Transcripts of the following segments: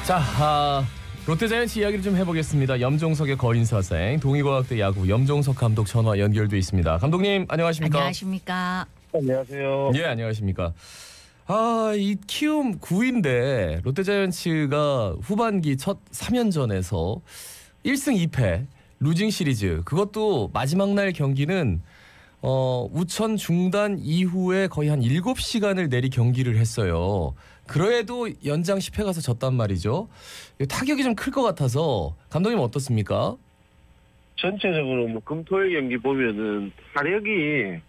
자, 롯데자이언츠 이야기를 좀 해보겠습니다. 염종석의 거인사생, 동의과학대 야구 염종석 감독 전화 연결돼 있습니다. 감독님 안녕하십니까? 안녕하십니까? 안녕하세요. 예, 안녕하십니까? 이 키움 9위인데 롯데자이언츠가 후반기 첫 3연전에서 1승 2패 루징 시리즈, 그것도 마지막 날 경기는 우천 중단 이후에 거의 한 7시간을 내리 경기를 했어요. 그래도 연장 10회 가서 졌단 말이죠. 타격이 좀 클 것 같아서 감독님 어떻습니까? 전체적으로 뭐 금토일 경기 보면은 타력이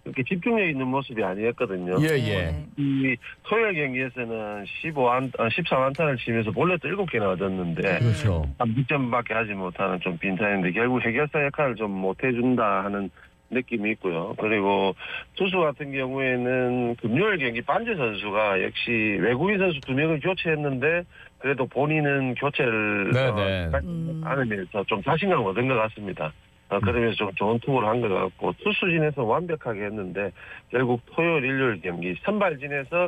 이렇게 집중력 있는 모습이 아니었거든요. 예. 이 토요일 경기에서는 14안타를 치면서 볼넷도 7개나 얻었는데 그렇죠. 3득점밖에 하지 못하는 좀 빈타인데 결국 해결사 역할을 좀 못해준다 하는 느낌이 있고요. 그리고 투수 같은 경우에는 금요일 경기 반지 선수가 역시 외국인 선수 2명을 교체했는데 그래도 본인은 교체를 않으면서 좀 자신감을 얻은 것 같습니다. 그러면서 좀 좋은 투구를 한 것 같고, 투수진에서 완벽하게 했는데 결국 토요일 일요일 경기 선발진에서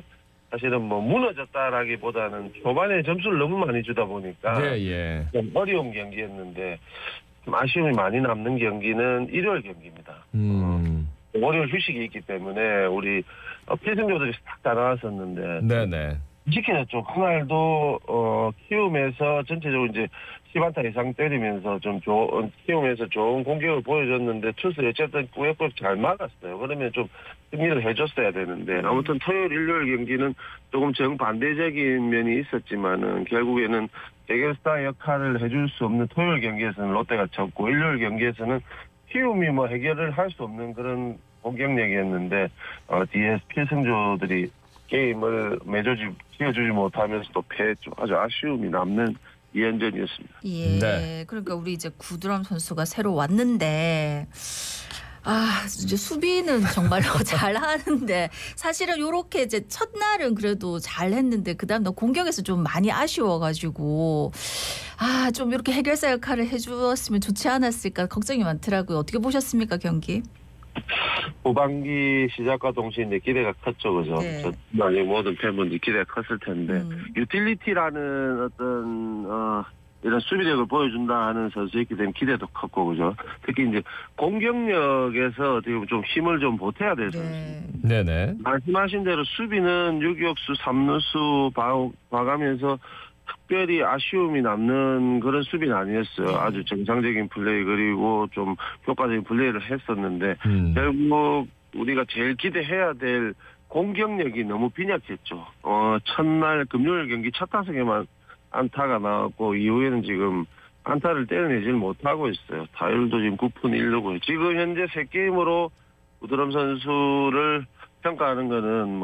사실은 뭐 무너졌다라기보다는 초반에 점수를 너무 많이 주다 보니까 좀 어려운 경기였는데 좀 아쉬움이 많이 남는 경기는 일요일 경기입니다. 월요일 휴식이 있기 때문에 우리 필승조들이 싹 다 나왔었는데 지켜졌죠. 그날도 키움에서 전체적으로 이제 10안타 이상 때리면서 좀 키움에서 좋은 공격을 보여줬는데 투수 어쨌든 꾸역꾸역 잘 막았어요. 그러면 좀 승리를 해줬어야 되는데 아무튼 토요일 일요일 경기는 조금 정반대적인 면이 있었지만은 결국에는 해결사 역할을 해줄 수 없는 토요일 경기에서는 롯데가 졌고, 일요일 경기에서는 키움이 뭐 해결을 할 수 없는 그런 공격력이었는데 뒤에 필승조들이 게임을 지어주지 못하면서 또 패했죠. 아주 아쉬움이 남는 2연전이었습니다. 예. 그러니까 우리 이제 구드럼 선수가 새로 왔는데 이제 수비는 정말로 잘하는데 사실은 이렇게 이제 첫날은 그래도 잘했는데 그다음 날 공격에서 좀 많이 아쉬워가지고 좀 이렇게 해결사 역할을 해주었으면 좋지 않았을까 걱정이 많더라고요. 어떻게 보셨습니까, 경기? 후반기 시작과 동시에 이제 기대가 컸죠, 그죠? 네. 모든 팬분들이 기대가 컸을 텐데 유틸리티라는 어떤 이런 수비력을 보여준다 하는 선수였기 때문에 기대도 컸고, 그죠? 특히 이제 공격력에서 어떻게 보면 좀 힘을 좀 보태야 될 선수. 네네. 말씀하신 대로 수비는 유격수, 3루수 봐가면서 특별히 아쉬움이 남는 그런 수비는 아니었어요. 아주 정상적인 플레이 그리고 좀 효과적인 플레이를 했었는데 결국 우리가 제일 기대해야 될 공격력이 너무 빈약했죠. 첫날 금요일 경기 첫 타석에만 안타가 나왔고 이후에는 지금 안타를 때려내질 못하고 있어요. 타율도 지금 9푼 1루고 지금 현재 3게임으로 구드럼 선수를 평가하는 거는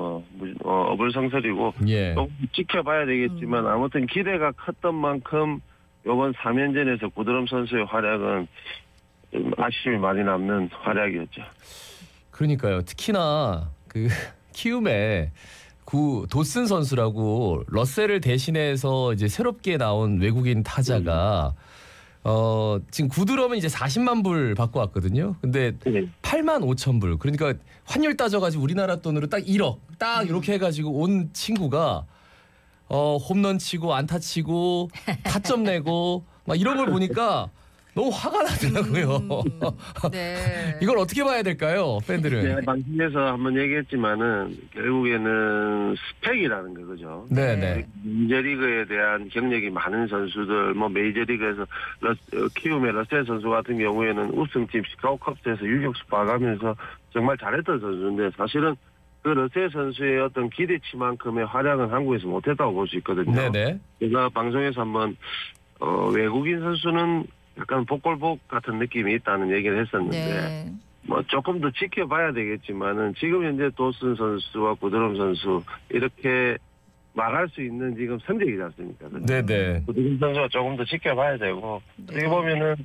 어불성설이고 또 지켜봐야 되겠지만 아무튼 기대가 컸던 만큼 이번 3연전에서 구드럼 선수의 활약은 좀 아쉬움이 많이 남는 활약이었죠. 그러니까요. 특히나 그 키움에 도슨 선수라고 러셀을 대신해서 이제 새롭게 나온 외국인 타자가 지금 구드럼은 이제 40만 불 받고 왔거든요. 근데 8만 5천 불. 그러니까 환율 따져가지고 우리나라 돈으로 딱 1억 딱 이렇게 해가지고 온 친구가 홈런 치고 안타 치고 타점 내고 막 이런 걸 보니까 너무 화가 나더라고요. 이걸 어떻게 봐야 될까요, 팬들은? 방송에서 한번 얘기했지만은 결국에는 스펙이라는 거죠. 메이저리그에 대한 경력이 많은 선수들, 메이저리그에서 키움의 러셀 선수 같은 경우에는 우승팀 시카고컵스에서 유격수 봐가면서 정말 잘했던 선수인데 사실은 그 러셀 선수의 어떤 기대치만큼의 활약은 한국에서 못했다고 볼 수 있거든요. 제가 방송에서 한번 외국인 선수는 약간 복골복 같은 느낌이 있다는 얘기를 했었는데 조금 더 지켜봐야 되겠지만은 지금 현재 도슨 선수와 구드럼 선수 이렇게 말할 수 있는 지금 성적이지 않습니까? 구드럼 선수가 조금 더 지켜봐야 되고 어떻게 보면은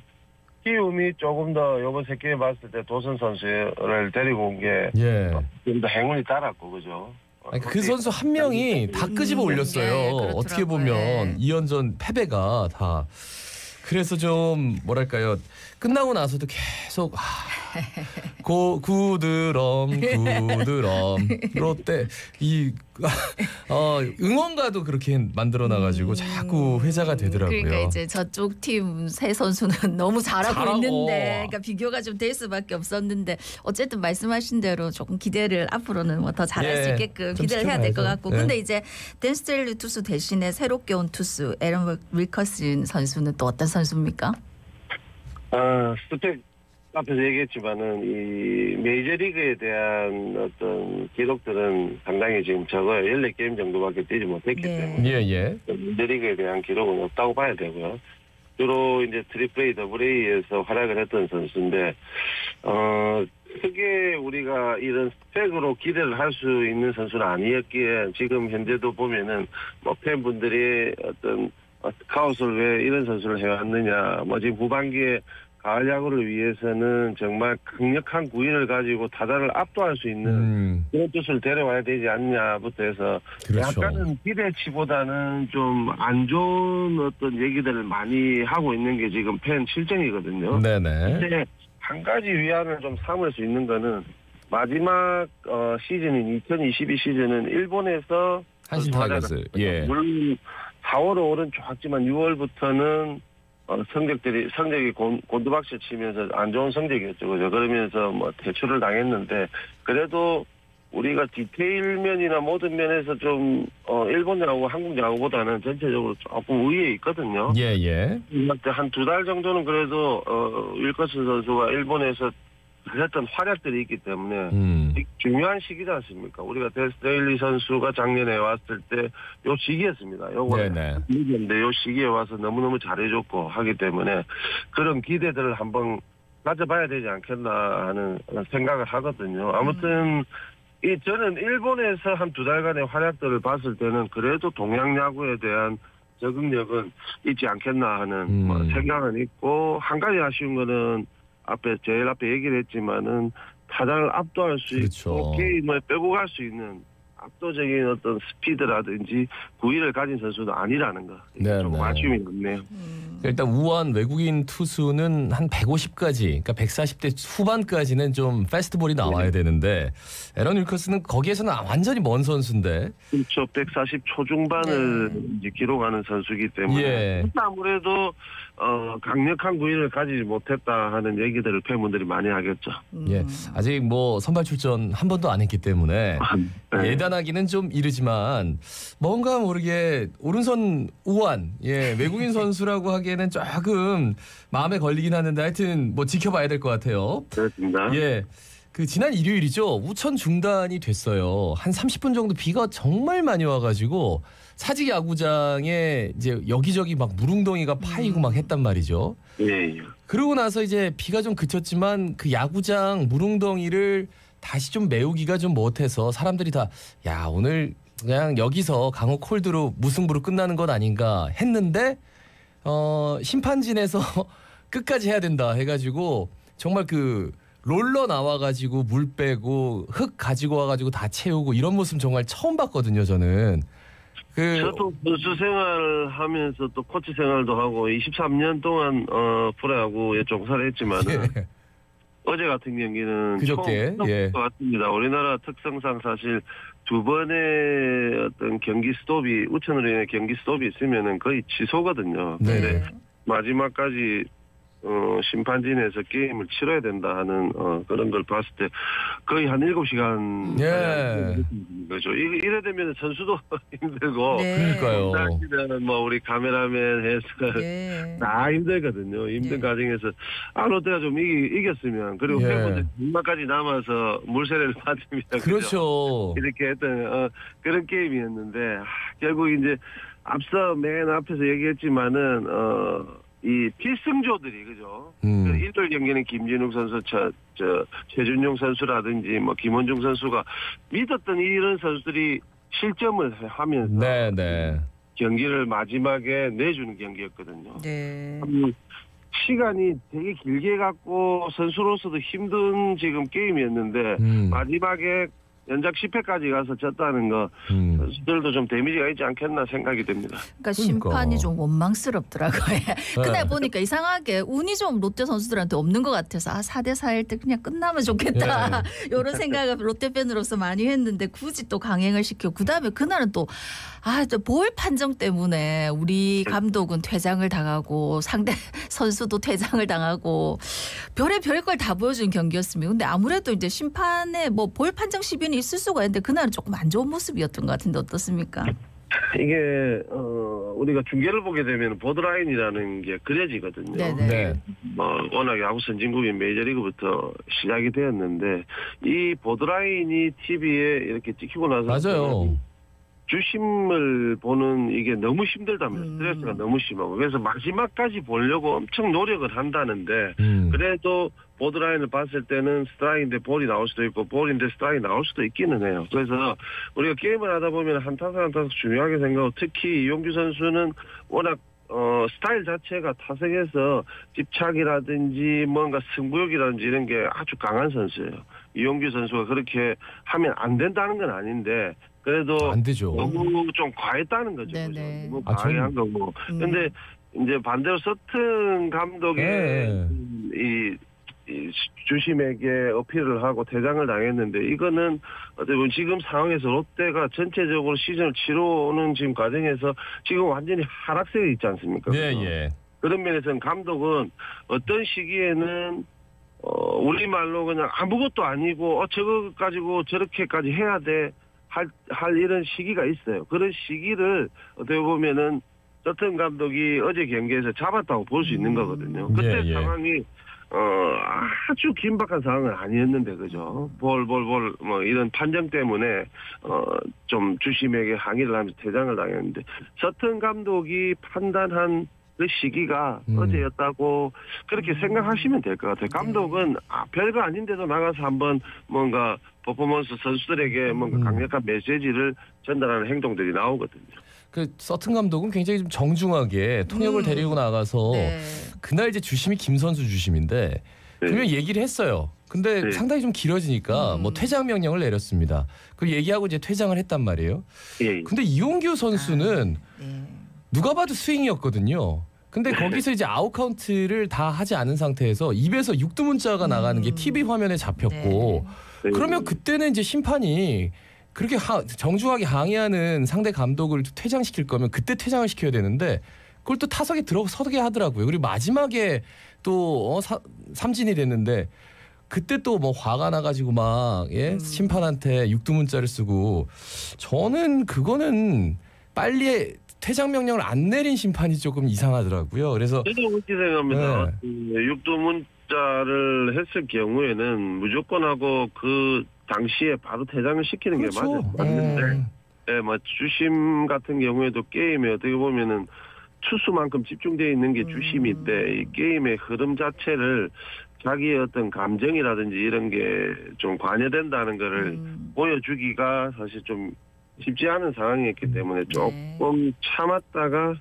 키움이 조금 더 이번 3게임 봤을 때 도슨 선수를 데리고 온 게 좀 더 행운이 따랐고, 그죠? 그 선수 한 명이 다 끄집어 올렸어요. 어떻게 보면 2연전 패배가 다. 그래서 좀 뭐랄까요, 끝나고 나서도 계속 구드럼 롯데 이 응원가도 그렇게 만들어놔가지고 자꾸 회자가 되더라고요. 그러니까 이제 저쪽 팀 세 선수는 너무 잘하고 있는데, 그러니까 비교가 좀 될 수밖에 없었는데, 어쨌든 말씀하신 대로 조금 기대를 앞으로는 뭐 더 잘할 수 있게끔 기대를 해야 될 것 같고. 근데 이제 댄 스텔리 투수 대신에 새롭게 온 투수 에런 윌커슨 선수는 또 어떤 선수입니까? 스펙 앞에서 얘기했지만은 이 메이저리그에 대한 어떤 기록들은 상당히 지금 적어요. 14게임 정도밖에 뛰지 못했기 때문에 예. 메이저리그에 대한 기록은 없다고 봐야 되고요. 주로 이제 트리플A, 더블A에서 활약을 했던 선수인데 크게 우리가 이런 스펙으로 기대를 할 수 있는 선수는 아니었기에 지금 현재도 보면은 뭐 팬분들이 어떤 카오스를 왜 이런 선수를 해왔느냐, 뭐 지금 후반기에 가을 야구를 위해서는 정말 강력한 구위를 가지고 타자를 압도할 수 있는 그런 투수를 데려와야 되지 않냐부터 해서 그렇죠. 약간은 기대치보다는 좀 안 좋은 어떤 얘기들을 많이 하고 있는 게 지금 팬 실정이거든요. 네네. 근데 한 가지 위안을 좀 삼을 수 있는 거는 마지막 시즌인 2022 시즌은 일본에서 한신 타이거즈. 예. 물론 4월, 5월은 좋았지만 6월부터는 성적이 곤두박질 치면서 안 좋은 성적이었죠. 그죠? 그러면서 뭐 퇴출을 당했는데 그래도 우리가 디테일 면이나 모든 면에서 좀 일본 야구, 한국 야구보다는 전체적으로 조금 우위에 있거든요. 예. 한 2달 정도는 그래도 윌커슨 선수가 일본에서 했던 활약들이 있기 때문에 중요한 시기지 않습니까? 우리가 데스데일리 선수가 작년에 왔을 때 요 시기였습니다. 요거는 근데 요 시기에 와서 너무너무 잘해줬고 하기 때문에 그런 기대들을 한번 가져봐야 되지 않겠나 하는 생각을 하거든요. 아무튼 저는 일본에서 한 2달간의 활약들을 봤을 때는 그래도 동양 야구에 대한 적응력은 있지 않겠나 하는 생각은 있고, 한 가지 아쉬운 거는 제일 앞에 얘기를 했지만은 타자를 압도할 수 있고 게임을 빼고 갈 수 있는 압도적인 어떤 스피드라든지 구위를 가진 선수도 아니라는 거. 좀 아쉬움이 있네요. 일단 우한 외국인 투수는 한 150까지, 그러니까 140대 후반까지는 좀 패스트볼이 나와야 되는데 에런 윌커스는 거기에서는 완전히 먼 선수인데. 그렇죠. 140 초중반을 이제 기록하는 선수이기 때문에 아무래도 강력한 구위를 가지지 못했다 하는 얘기들을 팬분들이 많이 하겠죠. 예, 아직 뭐 선발 출전 한 번도 안 했기 때문에 예단하기는 좀 이르지만 뭔가 모르게 오른손 우완 외국인 선수라고 하기에는 조금 마음에 걸리긴 하는데 하여튼 뭐 지켜봐야 될 것 같아요. 그렇습니다. 예. 그 지난 일요일이죠. 우천 중단이 됐어요. 한 30분 정도 비가 정말 많이 와가지고 사직 야구장에 이제 여기저기 막 물웅덩이가 파이고 막 했단 말이죠. 예. 그러고 나서 이제 비가 좀 그쳤지만 그 야구장 물웅덩이를 다시 좀 메우기가 좀 못해서 사람들이 다 오늘 그냥 여기서 강호 콜드로 무승부로 끝나는 건 아닌가 했는데 심판진에서 끝까지 해야 된다 해가지고 정말 그 롤러 나와가지고 물 빼고 흙 가지고 와가지고 다 채우고 이런 모습 정말 처음 봤거든요, 저는. 저도 선수 생활하면서 또 코치 생활도 하고 23년 동안 프로야구에 종사를 했지만은 어제 같은 경기는 그저께 처음 것 같습니다. 우리나라 특성상 사실 두 번의 어떤 경기 스톱이 우천으로 인해 경기 스톱이 있으면은 거의 취소거든요. 근데 마지막까지 심판진에서 게임을 치러야 된다 하는 그런 걸 봤을 때 거의 한 7시간 그렇죠. 이래 되면 선수도 힘들고 그러니까요. 뭐 우리 카메라맨 해설 다 힘들거든요. 힘든 과정에서 롯데가 좀 이겼으면 그리고 팬분들 마지막까지 남아서 물세례를 받습니다. 그렇죠. 이렇게 했던 그런 게임이었는데 결국 이제 앞서 맨 앞에서 얘기했지만은 이 필승조들이 그죠. 일요일 경기는 김진욱 선수, 최준용 선수라든지 뭐 김원중 선수가 믿었던 이런 선수들이 실점을 하면서 경기를 마지막에 내주는 경기였거든요. 시간이 되게 길게 갔고 선수로서도 힘든 지금 게임이었는데 마지막에 연작 10회까지 가서 졌다는 거 선수들도 좀 데미지가 있지 않겠나 생각이 됩니다. 그러니까 심판이 좀 원망스럽더라고요. 그날 보니까 이상하게 운이 좀 롯데 선수들한테 없는 것 같아서 4대4일 때 그냥 끝나면 좋겠다. 이런 생각을 롯데 팬으로서 많이 했는데 굳이 또 강행을 시키고 그다음에 그날은 또 볼 판정 때문에 우리 감독은 퇴장을 당하고 상대 선수도 퇴장을 당하고 별의별 걸 다 보여준 경기였습니다. 근데 아무래도 이제 심판에 뭐 볼 판정 시비는 있을 수가 있는데 그날은 조금 안 좋은 모습이었던 것 같은데 어떻습니까? 이게 우리가 중계를 보게 되면 보드라인이라는 게 그려지거든요. 네네. 네. 워낙 야구 선진국인 메이저리그부터 시작이 되었는데 이 보드라인이 TV에 이렇게 찍히고 나서 맞아요. 주심을 보는 이게 너무 힘들답니다. 스트레스가 너무 심하고 그래서 마지막까지 보려고 엄청 노력을 한다는데 그래도 보드라인을 봤을 때는 스트라이크인데 볼이 나올 수도 있고 볼인데 스트라이크 나올 수도 있기는 해요. 그래서 우리가 게임을 하다 보면 한 타석 한 타석 중요하게 생각하고 특히 이용규 선수는 워낙 스타일 자체가 타석에서 집착이라든지 뭔가 승부욕이라든지 이런 게 아주 강한 선수예요. 이용규 선수가 그렇게 하면 안 된다는 건 아닌데 그래도 안 되죠. 너무 좀 과했다는 거죠. 네네. 너무 과한 거고. 근데 이제 반대로 서튼 감독의 이 주심에게 어필을 하고 퇴장을 당했는데 이거는 어떻게 보면 지금 상황에서 롯데가 전체적으로 시즌을 치러오는 지금 과정에서 지금 완전히 하락세에 있지 않습니까? 네, 예. 그런 면에서는 감독은 어떤 시기에는 우리말로 그냥 아무것도 아니고 저거 가지고 저렇게까지 해야 돼 할 이런 시기가 있어요. 그런 시기를 어떻게 보면은 서튼 감독이 어제 경기에서 잡았다고 볼 수 있는 거거든요. 그때 상황이 아주 긴박한 상황은 아니었는데 그죠. 볼 뭐 이런 판정 때문에 좀 주심에게 항의를 하면서 퇴장을 당했는데 서튼 감독이 판단한 그 시기가 어제였다고 그렇게 생각하시면 될 것 같아요. 감독은 별거 아닌데도 나가서 한번 뭔가 퍼포먼스 선수들에게 뭔가 강력한 메시지를 전달하는 행동들이 나오거든요. 그 서튼 감독은 굉장히 좀 정중하게 통역을 데리고 나가서 그날 이제 주심이 김 선수 주심인데 그러면 얘기를 했어요. 근데 상당히 좀 길어지니까 뭐 퇴장 명령을 내렸습니다. 그 얘기하고 이제 퇴장을 했단 말이에요. 근데 이용규 선수는 누가 봐도 스윙이었거든요. 근데 거기서 이제 아웃 카운트를 다 하지 않은 상태에서 입에서 육두문자가 나가는 게 TV 화면에 잡혔고 그러면 그때는 이제 심판이 그렇게 정중하게 항의하는 상대 감독을 퇴장시킬 거면 그때 퇴장을 시켜야 되는데 그걸 또 타석에 들어서게 하더라고요. 그리고 마지막에 또 삼진이 됐는데 그때 또 뭐 화가 나가지고 막 심판한테 육두문자를 쓰고 저는 그거는 빨리 퇴장 명령을 안 내린 심판이 조금 이상하더라고요. 그래서 저도 그렇게 생각합니다. 육두문자를 했을 경우에는 무조건 하고 그 당시에 바로 퇴장을 시키는 게 맞는데 뭐 주심 같은 경우에도 게임에 어떻게 보면은 투수만큼 집중되어 있는 게 주심인데 이 게임의 흐름 자체를 자기의 어떤 감정이라든지 이런 게 좀 관여된다는 거를 보여주기가 사실 좀 쉽지 않은 상황이었기 때문에 조금 참았다가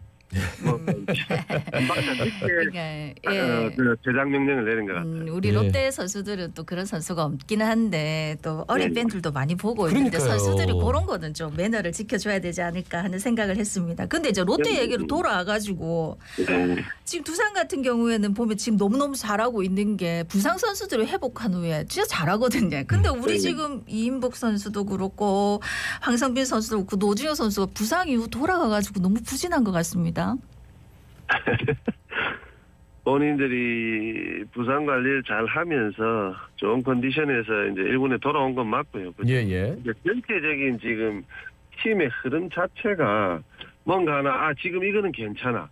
퇴장 명령을 내린 것 같아요. 우리 롯데 선수들은 또 그런 선수가 없기는 한데 또 어린 팬들도 많이 보고 있는데 선수들이 그런 거는 좀 매너를 지켜줘야 되지 않을까 하는 생각을 했습니다. 근데 이제 롯데 얘기로 돌아와가지고 지금 두산 같은 경우에는 보면 지금 너무너무 잘하고 있는 게 부상 선수들을 회복한 후에 진짜 잘하거든요. 근데 우리 지금 이인복 선수도 그렇고 황성빈 선수도 그렇고 노준혁 선수가 부상 이후 돌아가가지고 너무 부진한 것 같습니다. 본인들이 부상 관리를 잘 하면서 좋은 컨디션에서 이제 1군에 돌아온 건 맞고요. 전체적인 지금 팀의 흐름 자체가 뭔가 하나 지금 이거는 괜찮아.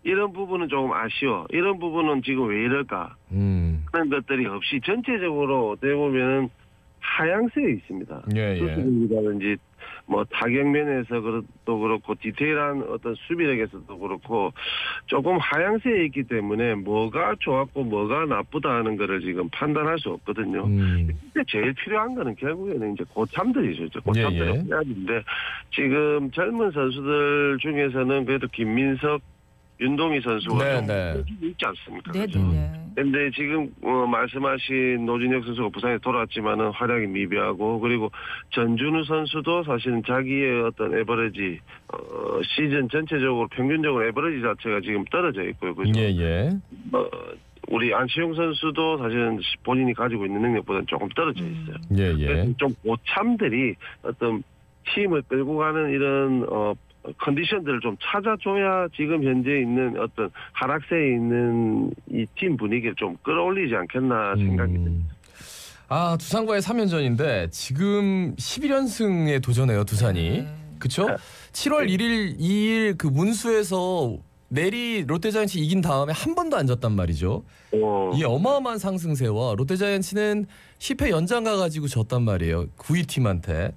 이런 부분은 조금 아쉬워. 이런 부분은 지금 왜 이럴까. 그런 것들이 없이 전체적으로 어떻게 보면 하향세에 있습니다. 수비라든지 뭐 타격면에서도 그렇고 디테일한 어떤 수비력에서도 그렇고 조금 하향세에 있기 때문에 뭐가 좋았고 뭐가 나쁘다 하는 거를 지금 판단할 수 없거든요. 근데 제일 필요한 거는 결국에는 이제 고참들이죠. 고참들이 필요한데 지금 젊은 선수들 중에서는 그래도 김민석, 윤동희 선수가 있지 않습니까? 네네. 근데 지금 말씀하신 노진혁 선수가 부상에 돌아왔지만은 활약이 미비하고 그리고 전준우 선수도 사실은 자기의 어떤 에버리지 시즌 전체적으로 평균적으로 에버리지 자체가 지금 떨어져 있고요. 그죠? 예. 우리 안치홍 선수도 사실은 본인이 가지고 있는 능력보다는 조금 떨어져 있어요. 예. 그래서 좀 고참들이 어떤 팀을 끌고 가는 이런 컨디션들을 좀 찾아줘야 지금 현재 있는 어떤 하락세에 있는 이 팀 분위기를 좀 끌어올리지 않겠나 생각이 듭니다. 두산과의 3연전인데 지금 11연승에 도전해요, 두산이. 네. 그렇죠? 7월 1일, 2일 그 문수에서 내리 롯데자이언츠 이긴 다음에 한 번도 안 졌단 말이죠. 이게 어마어마한 상승세와 롯데자이언츠는 10회 연장 가가지고 졌단 말이에요. 9위 팀한테.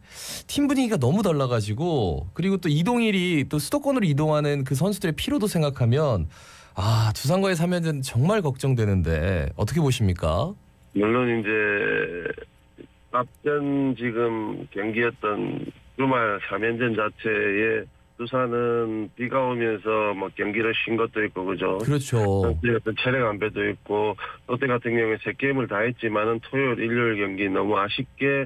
팀 분위기가 너무 달라가지고 그리고 또 이동일이 또 수도권으로 이동하는 그 선수들의 피로도 생각하면 두산과의 3연전 정말 걱정되는데 어떻게 보십니까? 물론 이제 앞전 지금 경기였던 주말 3연전 자체에 두산은 비가 오면서 뭐 경기를 쉰 것도 있고 그죠. 그렇죠. 어떤 체력 안배도 있고 롯데 같은 경우에 3게임을 다 했지만은 토요일 일요일 경기 너무 아쉽게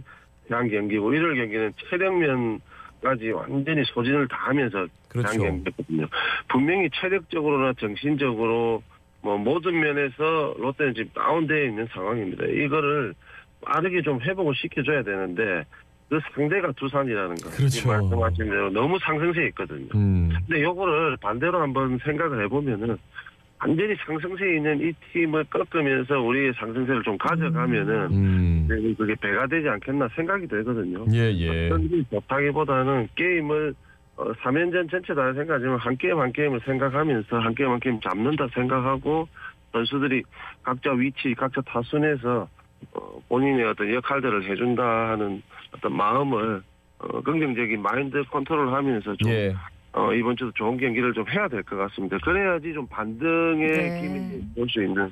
한 경기고 일요일 경기는 체력면까지 완전히 소진을 다하면서 그렇죠. 한 경기거든요. 분명히 체력적으로나 정신적으로 뭐 모든 면에서 롯데는 지금 다운되어 있는 상황입니다. 이거를 빠르게 좀 회복을 시켜줘야 되는데 그 상대가 두산이라는 거. 그렇죠. 말씀하신 대로 너무 상승세에 있거든요. 근데 요거를 반대로 한번 생각을 해보면은 완전히 상승세에 있는 이 팀을 꺾으면서 우리의 상승세를 좀 가져가면은 그게 배가 되지 않겠나 생각이 들거든요. 예. 어떤 일이 좋다기보다는 게임을 3연전 전체 다 생각하지만 한 게임 한 게임을 생각하면서 한 게임 한 게임 잡는다 생각하고 선수들이 각자 위치, 각자 타순에서 본인의 어떤 역할들을 해준다 하는 어떤 마음을 긍정적인 마인드 컨트롤을 하면서 좀 이번 주도 좋은 경기를 좀 해야 될 것 같습니다. 그래야지 좀 반등의 기미를 볼 수 있는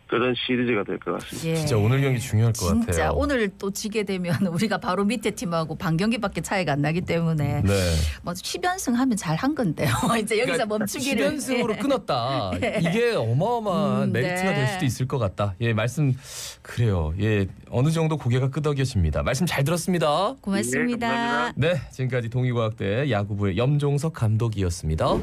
그런 시리즈가 될 것 같습니다. 예. 진짜 오늘 경기 중요할 것 같아요. 진짜 오늘 또 지게 되면 우리가 바로 밑에 팀하고 반 경기밖에 차이가 안 나기 때문에 뭐 10연승 하면 잘한 건데요. 이제 여기서 멈추기를 10연승으로 끊었다. 이게 어마어마한 메리트가 될 수도 있을 것 같다. 예, 말씀 그래요. 예, 어느 정도 고개가 끄덕여집니다. 말씀 잘 들었습니다. 고맙습니다. 네, 감사합니다. 네, 지금까지 동의과학대 야구부의 염종석 감독이었습니다.